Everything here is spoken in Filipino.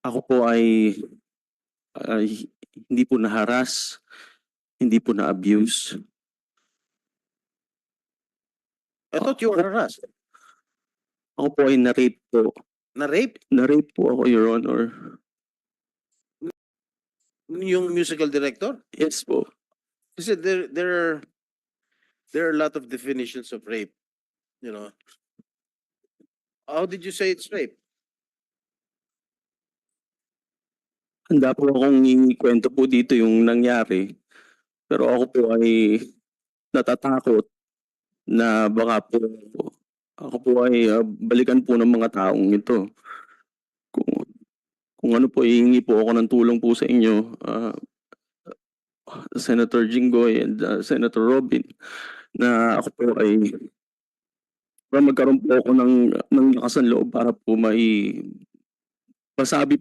Ako po ay hindi po na-harass, hindi po na-abuse. I thought you were harassed. Ako po ay na-rape po. Na-rape? Na-rape po ako, Your Honor. Yung musical director? Yes po. Kasi there are a lot of definitions of rape. You know. How did you say it's rape? Handa po akong ikwento po dito yung nangyari. Pero ako po ay natatakot na baka po ako po ay balikan po ng mga taong ito. Kung ano po, hihingi po ako ng tulong po sa inyo, Senator Jinggoy and Senator Robin, na ako po ay para magkaroon po ako ng lakas ng loob para po masabi po